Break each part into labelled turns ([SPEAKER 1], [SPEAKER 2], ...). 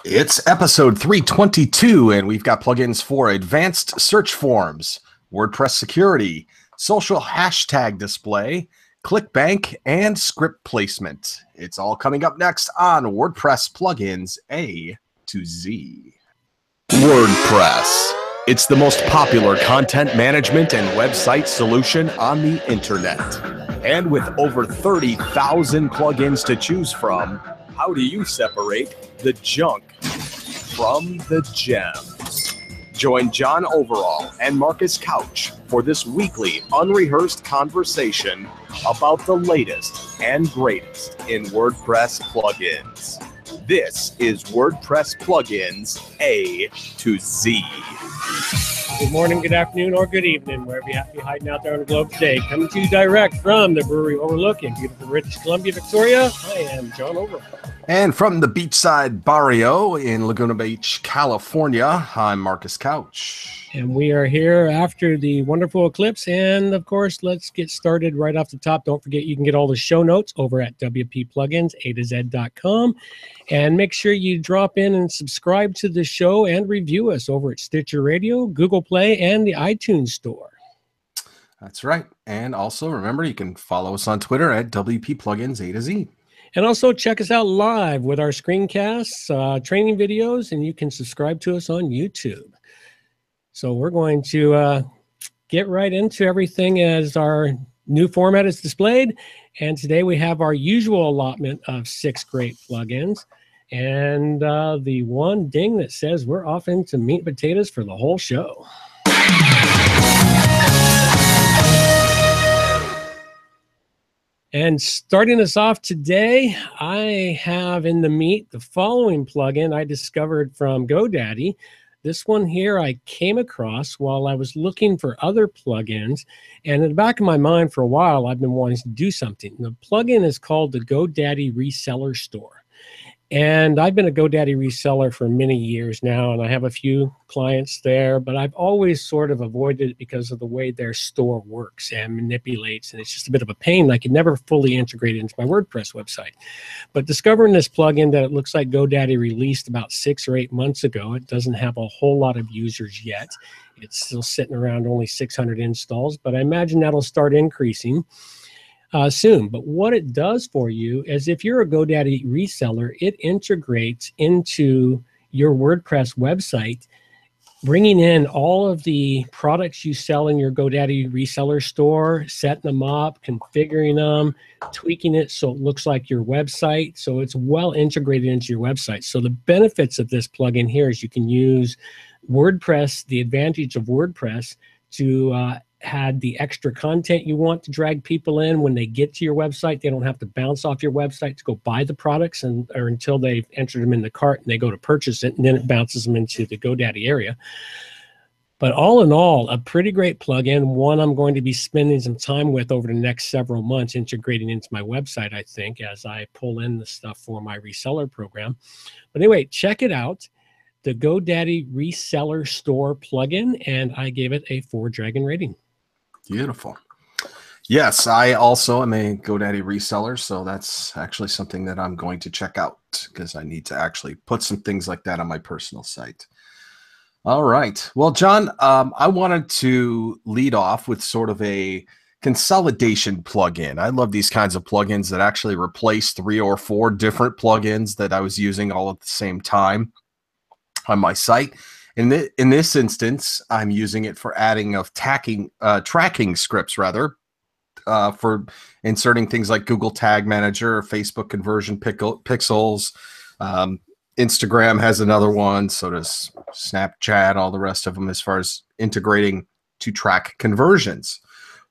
[SPEAKER 1] It's episode 322, and we've got plugins for advanced search forms, WordPress security, social hashtag display, ClickBank, and script placement. It's all coming up next on WordPress plugins A to Z. WordPress. It's the most popular content management and website solution on the internet. And with over 30,000 plugins to choose from, how do you separate the junk from the gems? Join John Overall and Marcus Couch for this weekly unrehearsed conversation about the latest and greatest in WordPress plugins. This is WordPress plugins A to Z.
[SPEAKER 2] Good morning, good afternoon, or good evening, wherever you happen to be hiding out there on the globe today. Coming to you direct from the brewery overlooking beautiful British Columbia, Victoria, I am John Overall.
[SPEAKER 1] And from the beachside barrio in Laguna Beach, California, I'm Marcus Couch.
[SPEAKER 2] And we are here after the wonderful eclipse. And of course, let's get started right off the top. Don't forget, you can get all the show notes over at wpplugins.com. And make sure you drop in and subscribe to the show and review us over at Stitcher Radio, Google Play, and the iTunes Store.
[SPEAKER 1] That's right. And also remember, you can follow us on Twitter at WPPlugins A to Z.
[SPEAKER 2] And also check us out live with our screencasts, training videos, and you can subscribe to us on YouTube. So we're going to get right into everything as our new format is displayed. And today we have our usual allotment of 6 great plugins. And the one ding that says we're off into meat and potatoes for the whole show. And starting us off today, I have in the meat the following plugin I discovered from GoDaddy. This one here I came across while I was looking for other plugins. And in the back of my mind for a while, I've been wanting to do something. The plugin is called the GoDaddy Reseller Store. And I've been a GoDaddy reseller for many years now, and I have a few clients there, but I've always sort of avoided it because of the way their store works and manipulates, and it's just a bit of a pain. I could never fully integrate it into my WordPress website. But discovering this plugin that it looks like GoDaddy released about 6 or 8 months ago, it doesn't have a whole lot of users yet. It's still sitting around only 600 installs, but I imagine that'll start increasing soon. But what it does for you is if you're a GoDaddy reseller, it integrates into your WordPress website, bringing in all of the products you sell in your GoDaddy reseller store, setting them up, configuring them, tweaking it so it looks like your website. So it's well integrated into your website. So the benefits of this plugin here is you can use WordPress, the advantage of WordPress, to had the extra content you want to drag people in when they get to your website. They don't have to bounce off your website to go buy the products or until they've entered them in the cart and they go to purchase it, and then it bounces them into the GoDaddy area. But all in all, a pretty great plugin, one I'm going to be spending some time with over the next several months, integrating into my website, I think, as I pull in the stuff for my reseller program. But anyway, check it out. The GoDaddy Reseller Store plugin, and I gave it a 4-dragon rating.
[SPEAKER 1] Beautiful. Yes, I also am a GoDaddy reseller, so that's actually something that I'm going to check out because I need to actually put some things like that on my personal site. All right. Well, John, I wanted to lead off with sort of a consolidation plugin. I love these kinds of plugins that actually replace 3 or 4 different plugins that I was using all at the same time on my site. In this instance, I'm using it for adding of tracking scripts, rather, for inserting things like Google Tag Manager, Facebook Conversion Pixels. Instagram has another one, so does Snapchat, all the rest of them, as far as integrating to track conversions.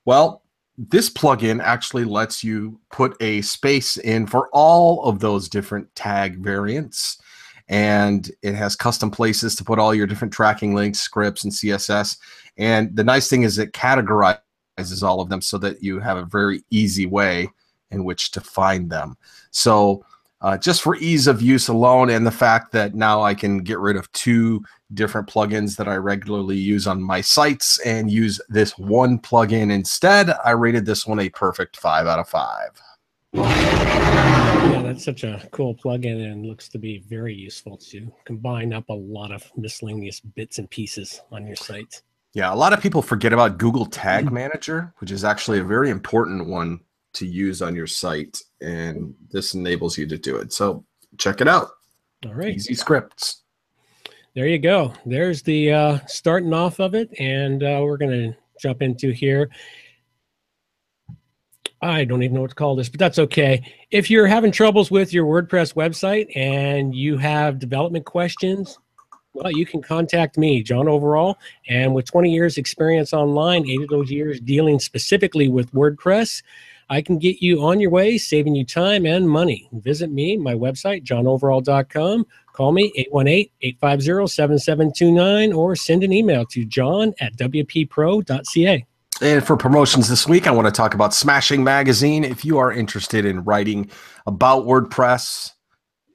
[SPEAKER 1] Well, this plugin actually lets you put a space in for all of those different tag variants. And it has custom places to put all your different tracking links, scripts, and CSS. And the nice thing is it categorizes all of them so that you have a very easy way in which to find them. So just for ease of use alone, and the fact that now I can get rid of 2 different plugins that I regularly use on my sites and use this one plugin instead, I rated this one a perfect 5 out of 5.
[SPEAKER 2] it's such a cool plugin and looks to be very useful to combine up a lot of miscellaneous bits and pieces on your site.
[SPEAKER 1] Yeah, a lot of people forget about Google Tag Manager, which is actually a very important one to use on your site, and this enables you to do it. So check it out.
[SPEAKER 2] All right.
[SPEAKER 1] Easy scripts.
[SPEAKER 2] There you go. There's the starting off of it, and we're going to jump into here. I don't even know what to call this, but that's okay. If you're having troubles with your WordPress website and you have development questions, well, you can contact me, John Overall. And with 20 years experience online, 8 of those years dealing specifically with WordPress, I can get you on your way, saving you time and money. Visit me, my website, johnoverall.com. Call me, 818-850-7729, or send an email to john@wppro.ca.
[SPEAKER 1] And for promotions this week, I want to talk about Smashing Magazine. If you are interested in writing about WordPress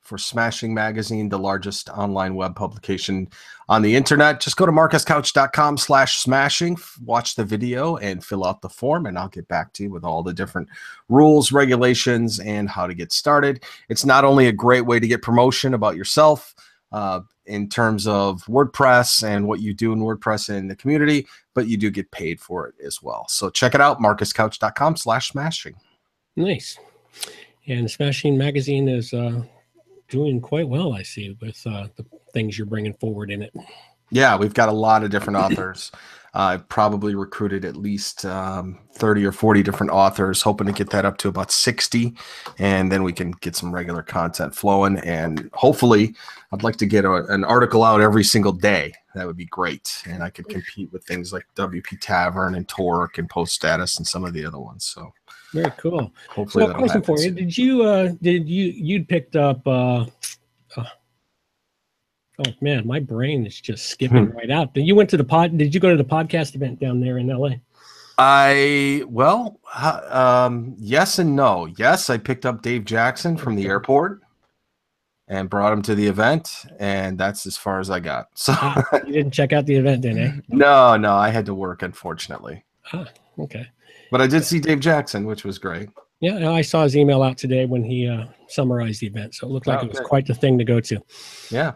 [SPEAKER 1] for Smashing Magazine, the largest online web publication on the internet, just go to marcuscouch.com/smashing, watch the video, and fill out the form, and I'll get back to you with all the different rules, regulations, and how to get started. It's not only a great way to get promotion about yourself, in terms of WordPress and what you do in WordPress in the community, but you do get paid for it as well. So check it out, marcuscouch.com/smashing.
[SPEAKER 2] Nice. And Smashing Magazine is doing quite well, I see, with the things you're bringing forward in it.
[SPEAKER 1] Yeah, we've got a lot of different authors. I've probably recruited at least 30 or 40 different authors, hoping to get that up to about 60, and then we can get some regular content flowing. And hopefully, I'd like to get an article out every single day. That would be great, and I could compete with things like WP Tavern and Torque and Post Status and some of the other ones. So
[SPEAKER 2] very cool.
[SPEAKER 1] Hopefully,
[SPEAKER 2] so, question for you: you'd picked up? Oh man, my brain is just skipping right out. Did you go to the podcast event down there in LA?
[SPEAKER 1] Yes and no. Yes, I picked up Dave Jackson from the airport and brought him to the event, and that's as far as I got. So
[SPEAKER 2] you didn't check out the event then, eh?
[SPEAKER 1] No, I had to work, unfortunately.
[SPEAKER 2] Okay.
[SPEAKER 1] But I did see Dave Jackson, which was great.
[SPEAKER 2] Yeah, I saw his email out today when he summarized the event, so it looked like it was quite the thing to go to.
[SPEAKER 1] Yeah.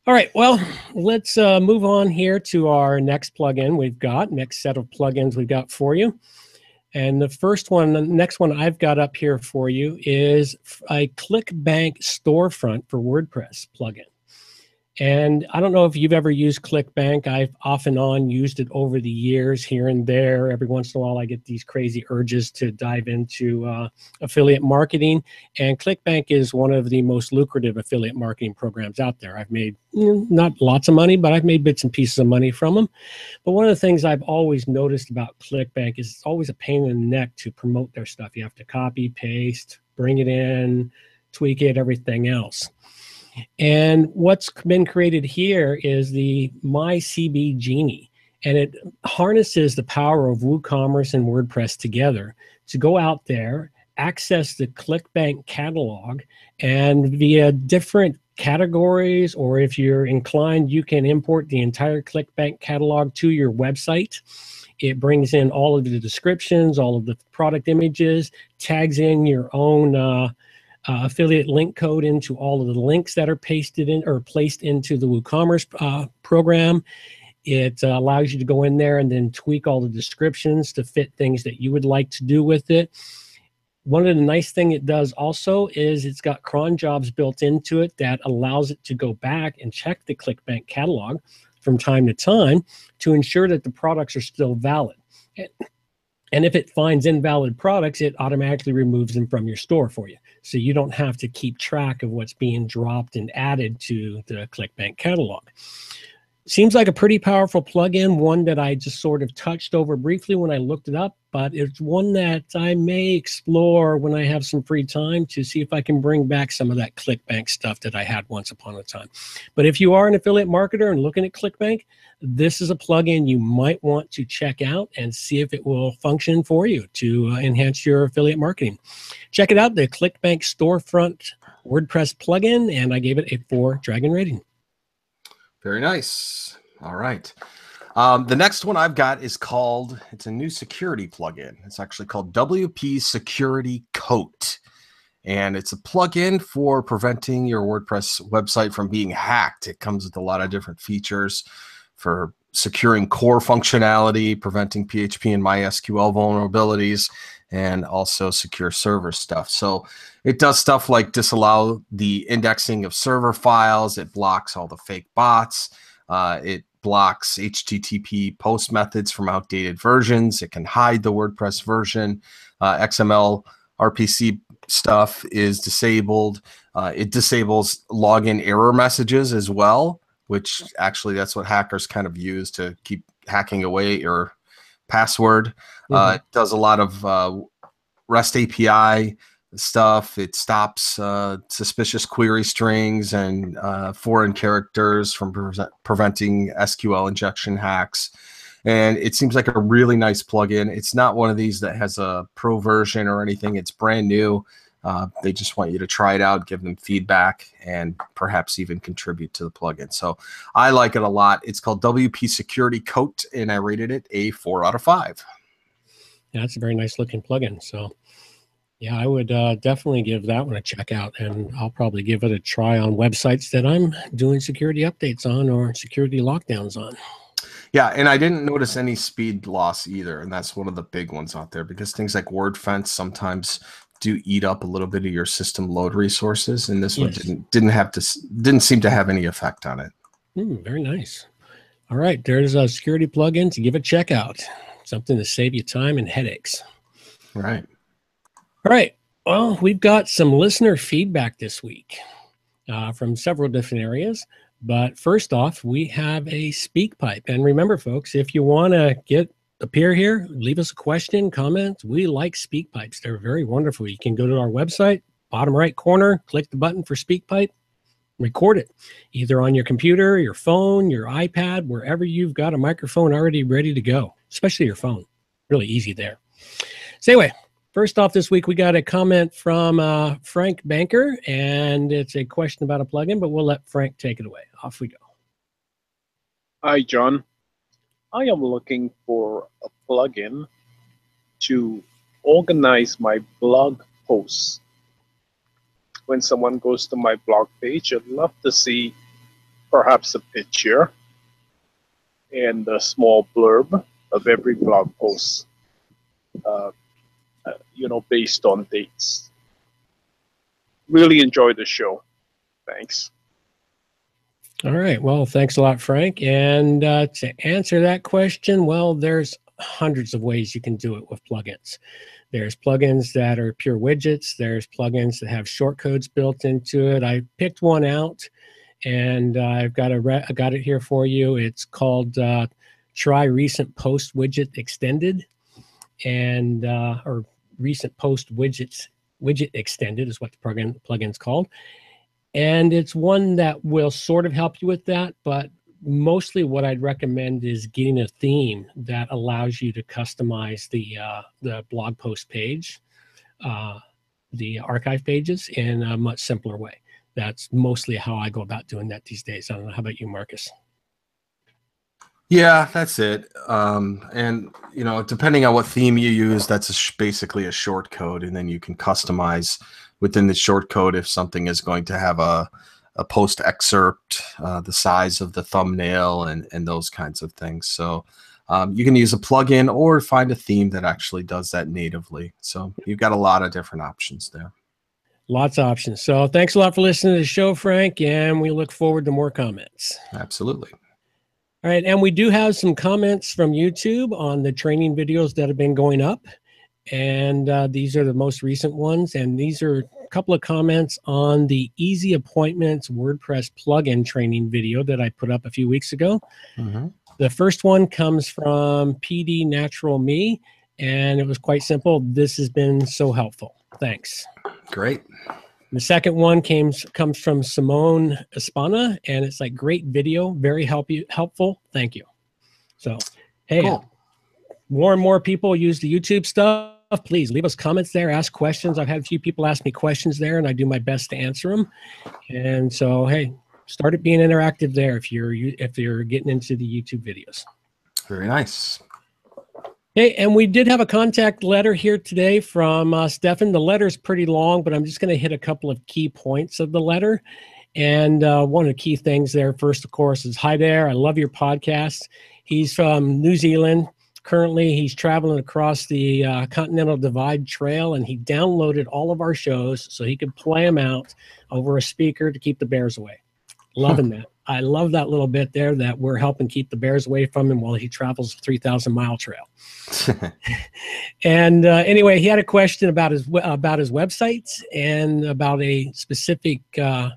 [SPEAKER 2] All right, well, let's move on here to our next plugin next set of plugins we've got for you. And the next one I've got up here for you is a ClickBank storefront for WordPress plugin. And I don't know if you've ever used ClickBank. I've off and on used it over the years here and there. Every once in a while, I get these crazy urges to dive into affiliate marketing. And ClickBank is one of the most lucrative affiliate marketing programs out there. I've made not lots of money, but I've made bits and pieces of money from them. But one of the things I've always noticed about ClickBank is it's always a pain in the neck to promote their stuff. You have to copy, paste, bring it in, tweak it, everything else. And what's been created here is the MyCB Genie, and it harnesses the power of WooCommerce and WordPress together to go out there, access the ClickBank catalog, and via different categories, or if you're inclined, you can import the entire ClickBank catalog to your website. It brings in all of the descriptions, all of the product images, tags in your own affiliate link code into all of the links that are pasted in or placed into the WooCommerce program. It allows you to go in there and then tweak all the descriptions to fit things that you would like to do with it. One of the nice things it does also is it's got cron jobs built into it that allows it to go back and check the ClickBank catalog from time to time to ensure that the products are still valid. And if it finds invalid products, it automatically removes them from your store for you. So you don't have to keep track of what's being dropped and added to the ClickBank catalog. Seems like a pretty powerful plugin, one that I just sort of touched over briefly when I looked it up, but it's one that I may explore when I have some free time to see if I can bring back some of that ClickBank stuff that I had once upon a time. But if you are an affiliate marketer and looking at ClickBank, this is a plugin you might want to check out and see if it will function for you to enhance your affiliate marketing. Check it out, the ClickBank Storefront WordPress plugin, and I gave it a 4 Dragon rating.
[SPEAKER 1] Very nice. All right. The next one I've got is it's a new security plugin. It's actually called WP Security Coat. and it's a plugin for preventing your WordPress website from being hacked. It comes with a lot of different features for securing core functionality, preventing PHP and MySQL vulnerabilities, and also secure server stuff. So it does stuff like disallow the indexing of server files. It blocks all the fake bots. It blocks HTTP post methods from outdated versions. It can hide the WordPress version. XML RPC stuff is disabled. It disables login error messages as well, which actually that's what hackers kind of use to keep hacking away your password. It does a lot of REST API stuff. It stops suspicious query strings and foreign characters from preventing SQL injection hacks. And it seems like a really nice plugin. It's not one of these that has a pro version or anything. It's brand new. They just want you to try it out, give them feedback, and perhaps even contribute to the plugin. So I like it a lot. It's called WP Security Coat, and I rated it a 4 out of 5.
[SPEAKER 2] Yeah, it's a very nice looking plugin. So yeah, I would definitely give that one a check out, and I'll probably give it a try on websites that I'm doing security updates on or security lockdowns on.
[SPEAKER 1] Yeah, and I didn't notice any speed loss either, and that's one of the big ones out there, because things like WordFence sometimes do eat up a little bit of your system load resources, and this one didn't seem to have any effect on it.
[SPEAKER 2] Very nice. All right, there's a security plugin to give a check out. Something to save you time and headaches.
[SPEAKER 1] Right.
[SPEAKER 2] All right. Well, we've got some listener feedback this week from several different areas. But first off, we have a SpeakPipe. And remember, folks, if you want to appear here, leave us a question, comment. We like SpeakPipes. They're very wonderful. You can go to our website, bottom right corner, click the button for SpeakPipe, record it, either on your computer, your phone, your iPad, wherever you've got a microphone already ready to go, especially your phone. Really easy there. So anyway, first off this week, we got a comment from Frank Banker, and it's a question about a plugin, but we'll let Frank take it away. Off we go.
[SPEAKER 3] Hi, John. I am looking for a plugin to organize my blog posts. When someone goes to my blog page, I'd love to see perhaps a picture and a small blurb of every blog post, based on dates. Really enjoy the show. Thanks.
[SPEAKER 2] All right. Well, thanks a lot, Frank. And to answer that question, well, there's hundreds of ways you can do it with plugins. There's plugins that are pure widgets. There's plugins that have shortcodes built into it. I picked one out, and I got it here for you. It's called Try Recent Post Widget Extended, and or Recent Post Widget Extended is what the plugin's called. And it's one that will sort of help you with that, but mostly what I'd recommend is getting a theme that allows you to customize the blog post page, the archive pages, in a much simpler way. That's mostly how I go about doing that these days. I don't know. How about you, Marcus?
[SPEAKER 1] Yeah, that's it. And depending on what theme you use, that's basically a short code, and then you can customize within the short code if something is going to have a post excerpt, the size of the thumbnail, and those kinds of things. So you can use a plugin or find a theme that actually does that natively. So you've got a lot of different options there.
[SPEAKER 2] Lots of options. So thanks a lot for listening to the show, Frank, and we look forward to more comments.
[SPEAKER 1] Absolutely.
[SPEAKER 2] All right, and we do have some comments from YouTube on the training videos that have been going up, and these are the most recent ones, and these are a couple of comments on the Easy Appointments WordPress plugin training video that I put up a few weeks ago. The first one comes from PD Natural Me, and it was quite simple. This has been so helpful. Thanks.
[SPEAKER 1] Great.
[SPEAKER 2] The second one comes from Simone Espana, and it's like, great video, very helpful. Thank you. So, hey,
[SPEAKER 1] cool.
[SPEAKER 2] More and more people use the YouTube stuff. Please leave us comments there, ask questions. I've had a few people ask me questions there, and I do my best to answer them. And so, hey, start it being interactive there if you're getting into the YouTube videos.
[SPEAKER 1] Very nice.
[SPEAKER 2] Hey, and we did have a contact letter here today from Stefan. The letter is pretty long, but I'm just going to hit a couple of key points of the letter. And one of the key things there, first, of course, is hi there. I love your podcast. He's from New Zealand. Currently, he's traveling across the Continental Divide Trail, and he downloaded all of our shows so he could play them out over a speaker to keep the bears away. Loving that. I love that little bit there that we're helping keep the bears away from him while he travels a 3,000-mile trail. And anyway, he had a question about his website and about a specific type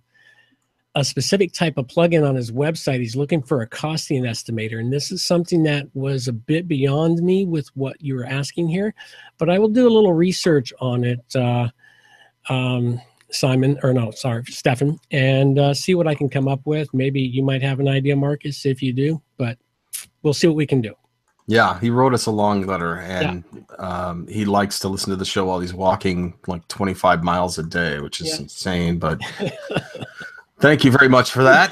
[SPEAKER 2] of plugin on his website. He's looking for a costing estimator, and this is something that was a bit beyond me with what you were asking here, but I will do a little research on it, Stefan, and see what I can come up with. Maybe you might have an idea, Marcus, if you do, but we'll see what we can do.
[SPEAKER 1] Yeah, he wrote us a long letter, and he likes to listen to the show while he's walking like 25 miles a day, which is insane, but thank you very much for that.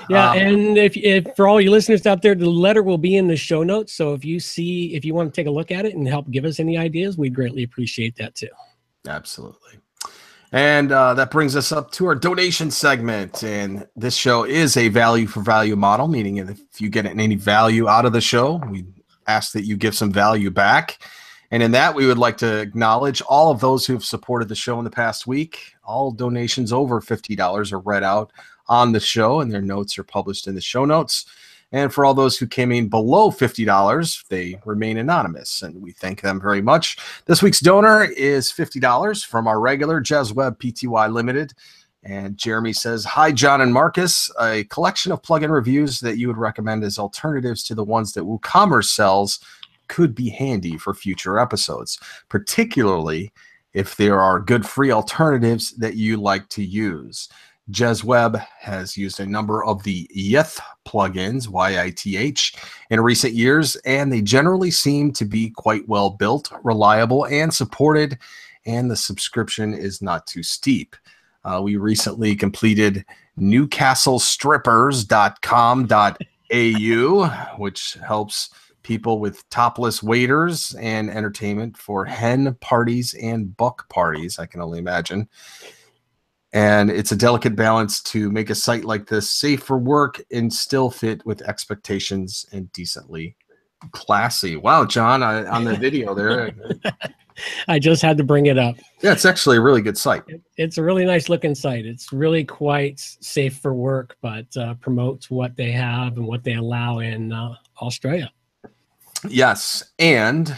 [SPEAKER 2] Yeah, and if for all you listeners out there, the letter will be in the show notes, so if you want to take a look at it and help give us any ideas, we'd greatly appreciate that too.
[SPEAKER 1] Absolutely. And that brings us up to our donation segment. And this show is a value for value model, meaning if you get any value out of the show, we ask that you give some value back. And in that, we would like to acknowledge all of those who have supported the show in the past week. All donations over $50 are read out on the show, and their notes are published in the show notes. And for all those who came in below $50, they remain anonymous, and we thank them very much. This week's donor is $50 from our regular JezWeb Pty Limited. And Jeremy says, hi, John and Marcus. A collection of plugin reviews that you would recommend as alternatives to the ones that WooCommerce sells could be handy for future episodes, particularly if there are good free alternatives that you like to use. JezWeb has used a number of the YITH plugins, Y-I-T-H, in recent years, and they generally seem to be quite well built, reliable, and supported, and the subscription is not too steep. We recently completed newcastlestrippers.com.au, which helps people with topless waiters and entertainment for hen parties and buck parties, I can only imagine. And it's a delicate balance to make a site like this safe for work and still fit with expectations and decently classy. Wow, John, on the video there.
[SPEAKER 2] I just had to bring it up.
[SPEAKER 1] Yeah, it's actually a really good site.
[SPEAKER 2] It's a really nice looking site. It's really quite safe for work, but promotes what they have and what they allow in Australia.
[SPEAKER 1] Yes, and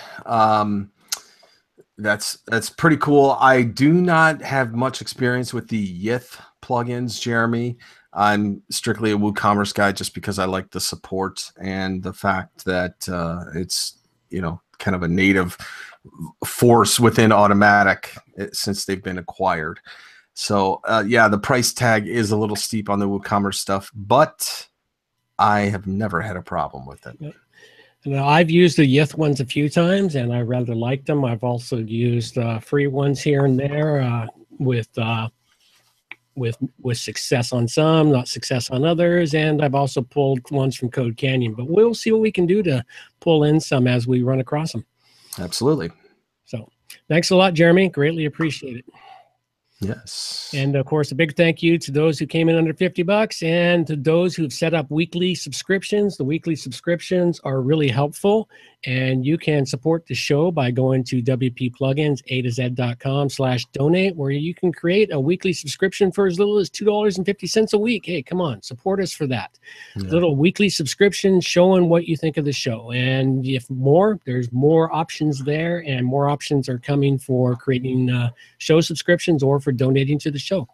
[SPEAKER 1] that's pretty cool. I do not have much experience with the YITH plugins, Jeremy. I'm strictly a WooCommerce guy just because I like the support and the fact that it's, kind of a native force within Automatic since they've been acquired. So yeah, the price tag is a little steep on the WooCommerce stuff, but I have never had a problem with it.
[SPEAKER 2] Yep. Now, I've used the YITH ones a few times, and I rather like them. I've also used free ones here and there with success on some, not success on others, and I've also pulled ones from Code Canyon. But we'll see what we can do to pull in some as we run across them.
[SPEAKER 1] Absolutely.
[SPEAKER 2] So thanks a lot, Jeremy. Greatly appreciate it.
[SPEAKER 1] Yes.
[SPEAKER 2] And of course, a big thank you to those who came in under $50 and to those who've set up weekly subscriptions. The weekly subscriptions are really helpful, and you can support the show by going to wpplugins.com/donate, where you can create a weekly subscription for as little as $2.50 a week. Hey, come on, support us for that. Yeah. Little weekly subscription showing what you think of the show. And if there's more options there, and more options are coming for creating show subscriptions or for donating to the show.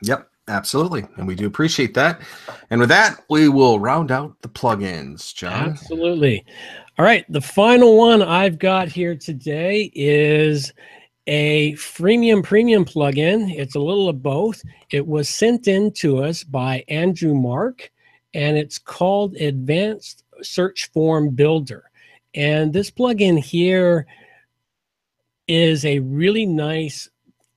[SPEAKER 1] Yep, absolutely. And we do appreciate that. And with that, we will round out the plugins, John.
[SPEAKER 2] Absolutely. All right. The final one I've got here today is a freemium premium plugin. It's a little of both. It was sent in to us by Andrew Mark, and it's called Advanced Search Form Builder. And this plugin here is a really nice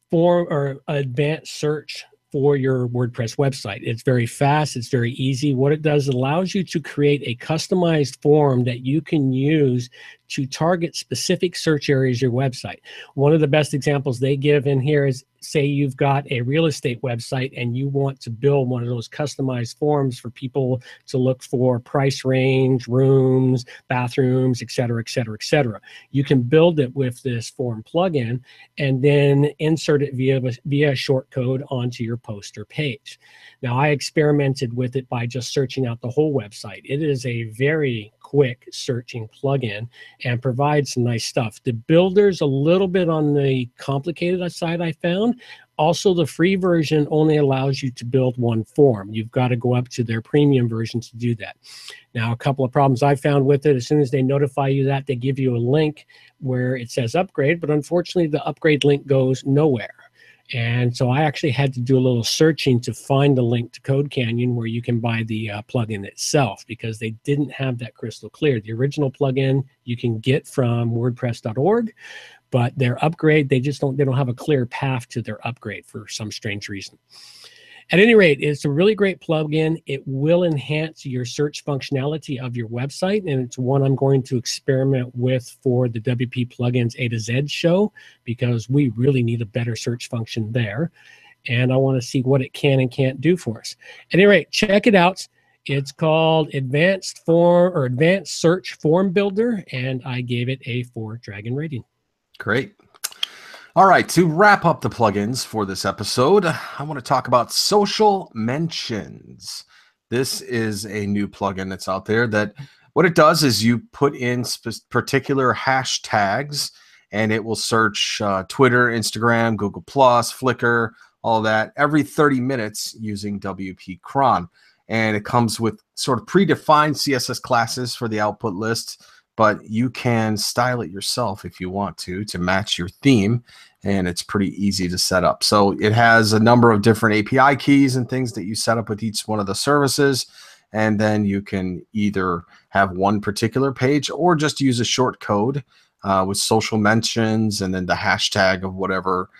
[SPEAKER 2] form or advanced search for your WordPress website. It's very fast. It's very easy. What it does, it allows you to create a customized form that you can use to target specific search areas of your website. One of the best examples they give in here is, say you've got a real estate website and you want to build one of those customized forms for people to look for price range, rooms, bathrooms, et cetera, et cetera, et cetera. You can build it with this form plugin and then insert it via a short code onto your poster page. Now, I experimented with it by just searching out the whole website. It is a very quick searching plugin and provides some nice stuff. The builder's a little bit on the complicated side, I found. Also, the free version only allows you to build one form. You've got to go up to their premium version to do that. Now, a couple of problems I found with it: as soon as they notify you that, they give you a link where it says upgrade, but unfortunately the upgrade link goes nowhere. And so I actually had to do a little searching to find the link to Code Canyon where you can buy the plugin itself, because they didn't have that crystal clear. The original plugin you can get from WordPress.org, but their upgrade, they don't have a clear path to their upgrade for some strange reason. At any rate, it's a really great plugin. It will enhance your search functionality of your website, and it's one I'm going to experiment with for the WP Plugins A to Z show, because we really need a better search function there, and I want to see what it can and can't do for us. At any rate, check it out. It's called Advanced Search Form Builder, and I gave it a 4 Dragon rating.
[SPEAKER 1] Great. All right, to wrap up the plugins for this episode, I want to talk about Social Mentions. This is a new plugin that's out there that what it does is you put in particular hashtags and it will search Twitter, Instagram, Google+, Flickr, all of that every 30 minutes using WP Cron. And it comes with sort of predefined CSS classes for the output list, but you can style it yourself if you want to match your theme, and it's pretty easy to set up. So it has a number of different API keys and things that you set up with each one of the services, and then you can either have one particular page or just use a short code with social mentions and then the hashtag of whatever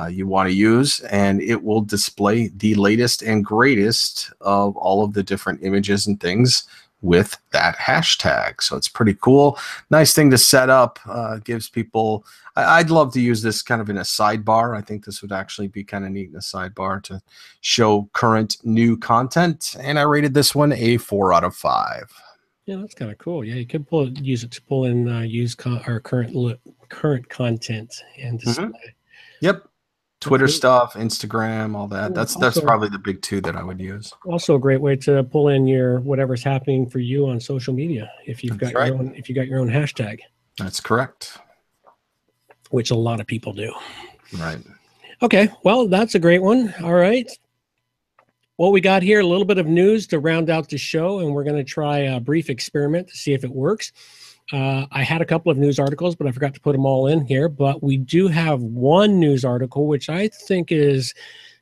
[SPEAKER 1] you want to use, and it will display the latest and greatest of all of the different images and things with that hashtag. So it's pretty cool. Nice thing to set up. Gives people, I'd love to use this kind of in a sidebar. I think this would actually be kind of neat in a sidebar to show current new content. And I rated this one a 4 out of 5.
[SPEAKER 2] Yeah, that's kind of cool. Yeah, you could use it to pull in current content and display.
[SPEAKER 1] Yep. Twitter stuff, Instagram, all that. That's probably the big 2 that I would use.
[SPEAKER 2] Also a great way to pull in your whatever's happening for you on social media if you've got your own hashtag.
[SPEAKER 1] That's correct.
[SPEAKER 2] Which a lot of people do.
[SPEAKER 1] Right. Okay,
[SPEAKER 2] well, that's a great one. All right. Well, we got here a little bit of news to round out the show, and we're going to try a brief experiment to see if it works. I had a couple of news articles, but I forgot to put them all in here. But we do have one news article, which I think is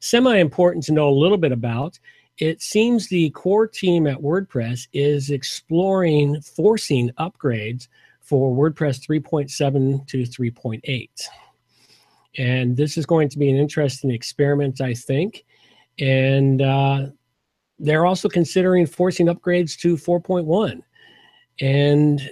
[SPEAKER 2] semi-important to know a little bit about. It seems the core team at WordPress is exploring forcing upgrades for WordPress 3.7 to 3.8. And this is going to be an interesting experiment, I think. And they're also considering forcing upgrades to 4.1. And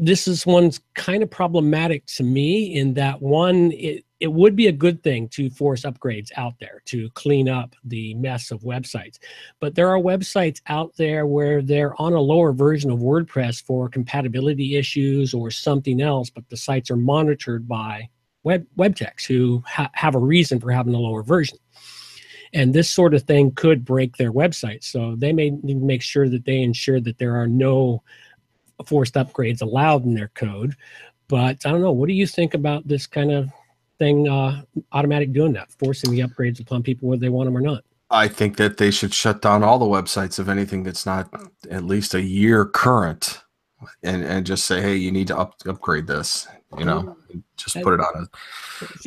[SPEAKER 2] this one's kind of problematic to me in that, one, it would be a good thing to force upgrades out there to clean up the mess of websites. But there are websites out there where they're on a lower version of WordPress for compatibility issues or something else, but the sites are monitored by web techs who have a reason for having a lower version. And this sort of thing could break their website. So they may need to make sure that they ensure that there are no forced upgrades allowed in their code. But I don't know, what do you think about this kind of thing, automatic doing that, forcing the upgrades upon people whether they want them or not?
[SPEAKER 1] I think that they should shut down all the websites of anything that's not at least a year current, and just say, hey, you need to upgrade this, just put it on it,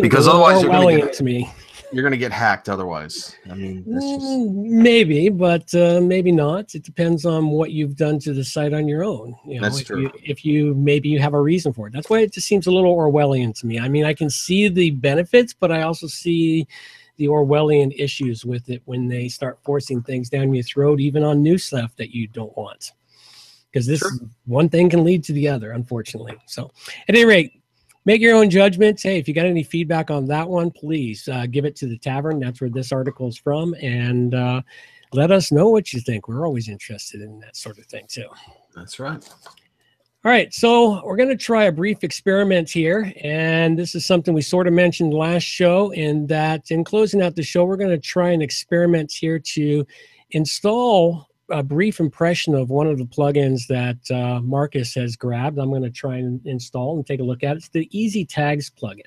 [SPEAKER 1] because otherwise you're going to get hacked otherwise. I mean,
[SPEAKER 2] maybe, but maybe not. It depends on what you've done to the site on your own.
[SPEAKER 1] That's true.
[SPEAKER 2] If you maybe you have a reason for it. That's why it just seems a little Orwellian to me. I mean, I can see the benefits, but I also see the Orwellian issues with it when they start forcing things down your throat, even on new stuff that you don't want. because this
[SPEAKER 1] Sure.
[SPEAKER 2] one thing can lead to the other, unfortunately. So at any rate, make your own judgments. Hey, if you got any feedback on that one, please give it to the tavern. That's where this article is from. And let us know what you think. We're always interested in that sort of thing too.
[SPEAKER 1] That's right.
[SPEAKER 2] All right, so we're going to try a brief experiment here, and this is something we sort of mentioned last show, in that in closing out the show, we're going to try an experiment here to install a brief impression of one of the plugins that Marcus has grabbed. I'm going to try and install and take a look at it. It's the Easy Tags plugin.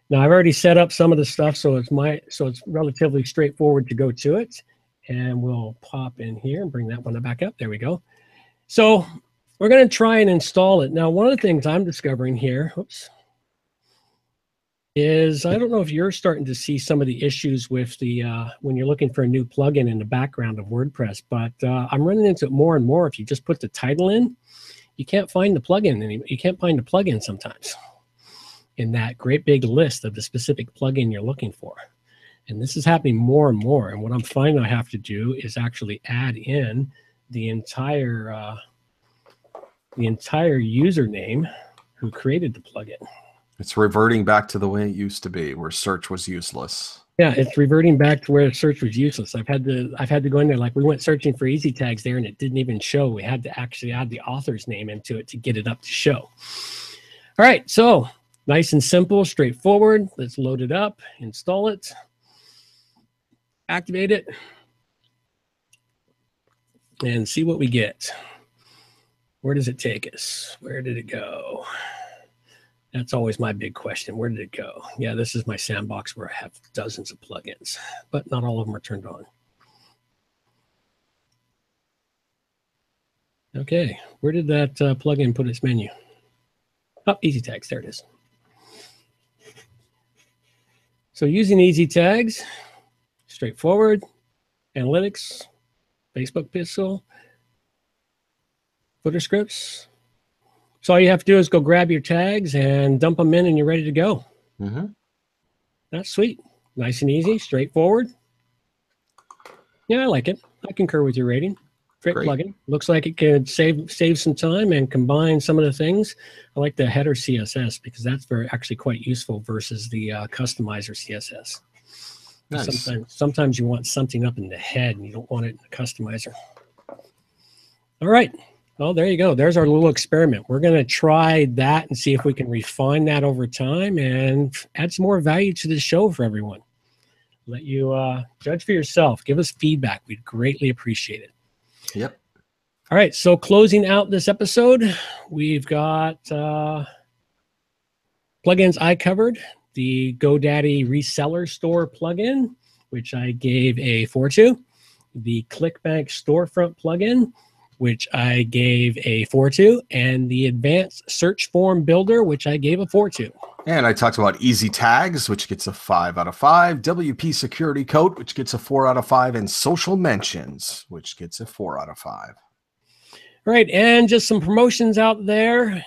[SPEAKER 2] Now, I've already set up some of the stuff, so it's relatively straightforward to go to it, and we'll pop in here and bring that one back up. There we go. So we're going to try and install it. Now, one of the things I'm discovering here, is I don't know if you're starting to see some of the issues with the when you're looking for a new plugin in the background of WordPress, but I'm running into it more and more. If you just put the title in, you can't find the plugin anymore. You can't find the plugin sometimes in that great big list of the specific plugin you're looking for. And this is happening more and more. And what I'm finding I have to do is actually add in the entire username who created the plugin.
[SPEAKER 1] It's reverting back to the way it used to be, where search was useless.
[SPEAKER 2] Yeah, it's reverting back to where search was useless. I've had to go in there, like we went searching for Easy Tags there, and it didn't even show. We had to actually add the author's name into it to get it up to show. All right, so nice and simple, straightforward. Let's load it up, install it, activate it, and see what we get. Where does it take us? Where did it go? That's always my big question. Where did it go? Yeah, this is my sandbox where I have dozens of plugins, but not all of them are turned on. Okay, where did that plugin put its menu? Oh, Easy Tags, there it is. So using Easy Tags, straightforward, analytics, Facebook Pixel, footer scripts. So all you have to do is go grab your tags and dump them in, and you're ready to go.
[SPEAKER 1] Mm-hmm.
[SPEAKER 2] That's sweet. Nice and easy, straightforward. Yeah, I like it. I concur with your rating. Great plugin. Looks like it could save some time and combine some of the things. I like the header CSS because that's actually quite useful versus the customizer CSS. Nice. Sometimes you want something up in the head and you don't want it in the customizer. All right. Well, there you go. There's our little experiment. We're going to try that and see if we can refine that over time and add some more value to the show for everyone. Let you judge for yourself. Give us feedback. We'd greatly appreciate it.
[SPEAKER 1] Yep.
[SPEAKER 2] All right. So closing out this episode, we've got plugins I covered. The GoDaddy Reseller Store plugin, which I gave a 4 to. The ClickBank Storefront plugin, which I gave a 4 to, and the Advanced Search Form Builder, which I gave a 4 to.
[SPEAKER 1] And I talked about Easy Tags, which gets a 5 out of 5, WP Security Code, which gets a 4 out of 5, and Social Mentions, which gets a 4 out of 5.
[SPEAKER 2] All right, and just some promotions out there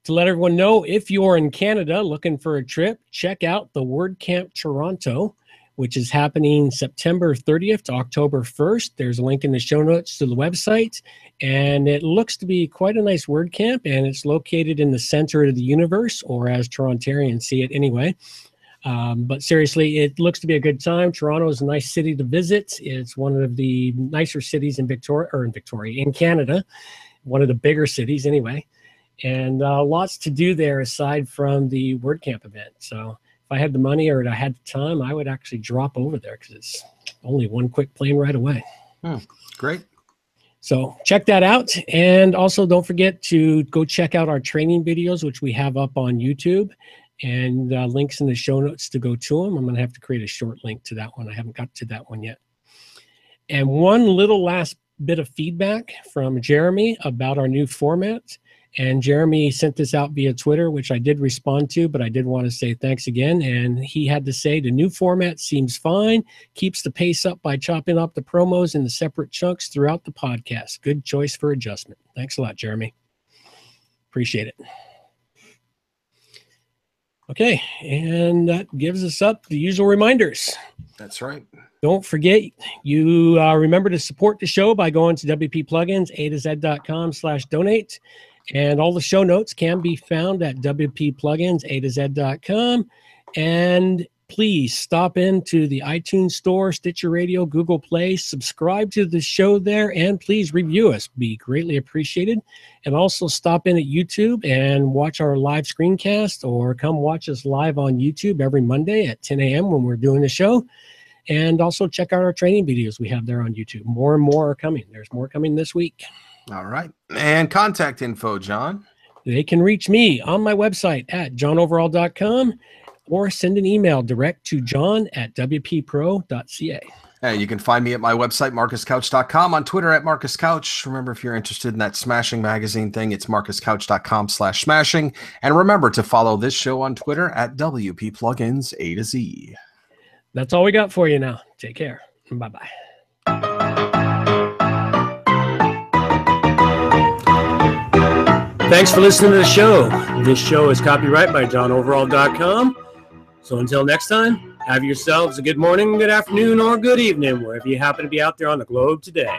[SPEAKER 2] to let everyone know, if you're in Canada looking for a trip, check out the WordCamp Toronto, which is happening September 30th to October 1st. There's a link in the show notes to the website, and it looks to be quite a nice WordCamp, and it's located in the center of the universe, or as Torontarians see it anyway. But seriously, it looks to be a good time. Toronto is a nice city to visit. It's one of the nicer cities in in Canada, one of the bigger cities anyway. And lots to do there aside from the WordCamp event. So if I had the money or I had the time, I would actually drop over there because it's only one quick plane ride away.
[SPEAKER 1] Great.
[SPEAKER 2] So check that out. And also don't forget to go check out our training videos, which we have up on YouTube, and links in the show notes to go to them. I'm going to have to create a short link to that one. I haven't got to that one yet. And one little last bit of feedback from Jeremy about our new format. And Jeremy sent this out via Twitter, which I did respond to, but I did want to say thanks again. And he had to say the new format seems fine, keeps the pace up by chopping up the promos into separate chunks throughout the podcast. Good choice for adjustment. Thanks a lot, Jeremy. Appreciate it. Okay, and that gives us up the usual reminders.
[SPEAKER 1] That's right.
[SPEAKER 2] Don't forget, you remember to support the show by going to wpplugins.com/donate. And all the show notes can be found at wppluginsa2z.com. And please stop into the iTunes Store, Stitcher Radio, Google Play, subscribe to the show there, and please review us. Be greatly appreciated. And also stop in at YouTube and watch our live screencast, or come watch us live on YouTube every Monday at 10 a.m. when we're doing the show. And also check out our training videos we have there on YouTube. More and more are coming. There's more coming this week.
[SPEAKER 1] All right. And contact info, John.
[SPEAKER 2] They can reach me on my website at johnoverall.com, or send an email direct to john@wppro.ca.
[SPEAKER 1] Hey, you can find me at my website, marcuscouch.com, on Twitter at marcuscouch. Remember, if you're interested in that Smashing magazine thing, it's marcuscouch.com/smashing. And remember to follow this show on Twitter at WPPluginsA2Z.
[SPEAKER 2] That's all we got for you now. Take care. Bye-bye. Thanks for listening to the show. This show is copyright by johnoverall.com. So until next time, have yourselves a good morning, good afternoon, or good evening, wherever you happen to be out there on the globe today.